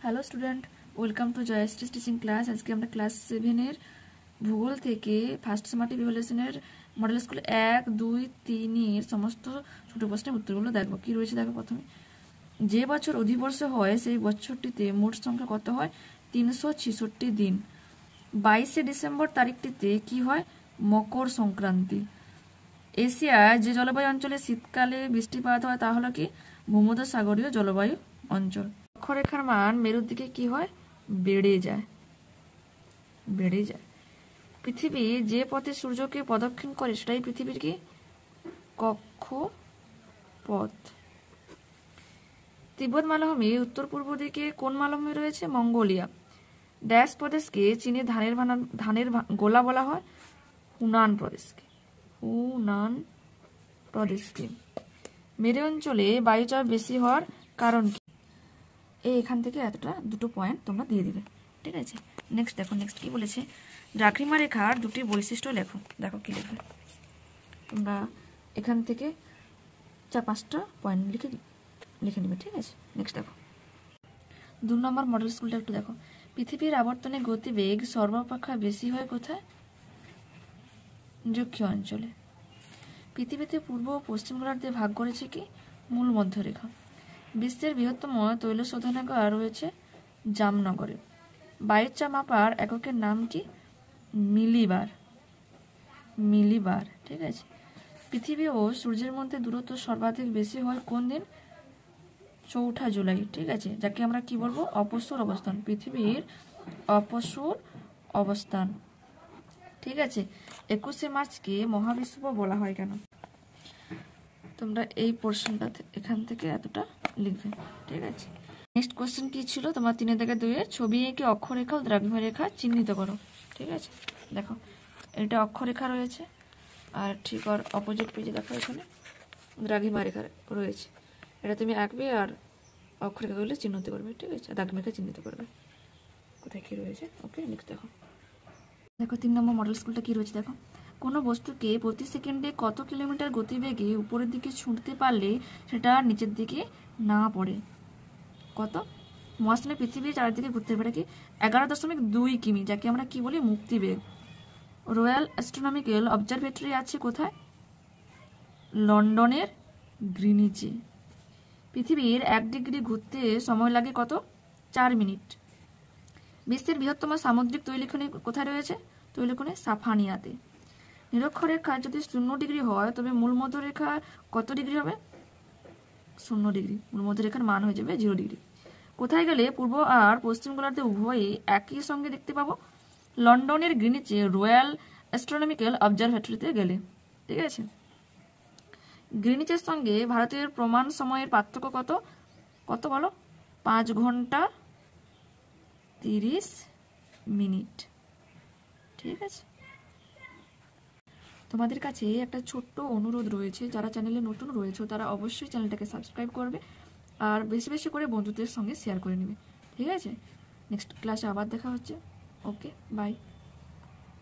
Hello student, welcome to Jayshree's teaching class. আজকে আমরা class 7-এর ভূগোল থেকে ফার্স্ট সামারটিভ ইভ্যালুয়েশনের মডেল স্কুল 1, 2, 3-এর সমস্ত ছোট প্রশ্নের উত্তরগুলো দেখো। কি রয়েছে দেখো। প্রথমে, যে বছর অধিবর্ষ হয় সেই বছরটিতে মোট সংখ্যা কত হয়? 366 দিন। 22শে ডিসেম্বর তারিখটিতে কি হয়? মকর সংক্রান্তি। এশিয়ায় যে জলবায়ু অঞ্চলে শীতকালে বৃষ্টিপাত হয় তা হলো কি? ভূমধ্যসাগরীয় জলবায়ু অঞ্চল। অক্ষরেখার মান মেরুর দিকে কি হয়? বেড়ে যায়। পৃথিবী যে পথে সূর্যকে প্রদক্ষিণ করে সেটাই পৃথিবীর কি? কক্ষপথ। তিব্বত মালভূমি উত্তর পূর্ব দিকে কোন মালভূমি রয়েছে? মঙ্গোলিয়া। ড্যাশ প্রদেশকে চীনে ধানের গোলা বলা হয়? হুনান প্রদেশকে। মেরু অঞ্চলে বায়ুচাপ বেশি হওয়ার কারণ কি? এখান থেকে এতটা দুটো পয়েন্ট তোমরা দিয়ে দিবে, ঠিক আছে। নেক্সট দেখো, নেক্সট কি বলেছে? দ্রাঘিমা রেখার দুটি বৈশিষ্ট্য লেখো। দেখো কি লিখবে তোমরা, এখান থেকে 4-5টা পয়েন্ট লিখে নিবে, ঠিক আছে। নেক্সট দেখো 2 নম্বর মডেল স্কুলটা একটু দেখো। পৃথিবীর আবর্তনে গতিবেগ সর্বাপেক্ষা বেশি হয় কোথায়? যক্ষীয় অঞ্চলে। পৃথিবীতে পূর্ব ও পশ্চিম গোলার্ধে ভাগ করেছে কি? মূল মধ্যরেখা। বিশ্বের বৃহত্তম তৈল শোধনাগার রয়েছে জামনগরে। বায়ুর চাপ মাপার এককের নাম কি? মিলিবার, ঠিক আছে। পৃথিবী ও সূর্যের মধ্যে দূরত্ব সর্বাধিক বেশি হয় কোন দিন? 4 জুলাই, ঠিক আছে, যাকে আমরা কি বলবো? অপসূর অবস্থান। পৃথিবীর অপসূর অবস্থান, ঠিক আছে। 21শে মার্চকে মহাবিষুব বলা হয় কেন? তোমরা এই পোর্শনটা এখান থেকে এতটা লিখবে, ঠিক আছে। নেক্সট কোশ্চেন কি ছিল? তোমার 3-2 ছবি এঁকে অক্ষরেখা ও দ্রাঘিমা রেখা চিহ্নিত করো, ঠিক আছে। দেখো এটা অক্ষরেখা রয়েছে, আর ঠিক আর অপোজিট পেজে দেখো এখানে দ্রাঘিমা রেখা রয়েছে। এটা তুমি আঁকবে আর অক্ষরেখাগুলো চিহ্নিত করবে, ঠিক আছে। দ্রাঘিমা রেখা চিহ্নিত করবে কোথায় কি রয়েছে। ওকে, নেক্সট দেখো 3 নম্বর মডেল স্কুলটা কি রয়েছে দেখো। কোনো বস্তুকে প্রতি সেকেন্ডে কত কিলোমিটার গতিবেগে উপরের দিকে ছুটতে পারলে সেটা নিচের দিকে না পড়ে? কত? মহাশূন্যে পৃথিবীর চারিদিকে ঘুরতে পারে কি? 11.2 কিমি, যাকে আমরা কি বলি? মুক্তিবেগ। রয়্যাল অ্যাস্ট্রোনমিক্যাল অবজারভেটরি আছে কোথায়? লন্ডনের গ্রিনিচে। পৃথিবীর 1 ডিগ্রি ঘুরতে সময় লাগে কত? 4 মিনিট। বিশ্বের বৃহত্তম সামুদ্রিক তৈলখনি কোথায় রয়েছে? তৈলখনি সাফানিয়াতে। নিরক্ষরেখা যদি 0 ডিগ্রি হয় তবে মূল মধ্যরেখা কত ডিগ্রি হবে? 0 ডিগ্রি। মূল মধ্যরেখার মান হয়ে যাবে 0 ডিগ্রি। কোথায় গেলে পূর্ব আর পশ্চিম গোলার্ধে উভয়ই একই সঙ্গে দেখতে পাবো? লন্ডনের গ্রিনিচে রয়্যাল অ্যাস্ট্রোনমিক্যাল অবজারভেটরিতে গেলে, ঠিক আছে। গ্রিনিচের সঙ্গে ভারতের প্রমাণ সময়ের পার্থক্য কত? কত বলো? 5 ঘন্টা 30 মিনিট, ঠিক আছে। তোমাদের কাছে একটা ছোট্ট অনুরোধ রয়েছে, যারা চ্যানেলে নতুন রয়েছে তারা অবশ্যই চ্যানেলটাকে সাবস্ক্রাইব করবে আর বেশি বেশি করে বন্ধুদের সঙ্গে শেয়ার করে নেবে, ঠিক আছে। নেক্সট ক্লাসে আবার দেখা হচ্ছে। ওকে, বাই।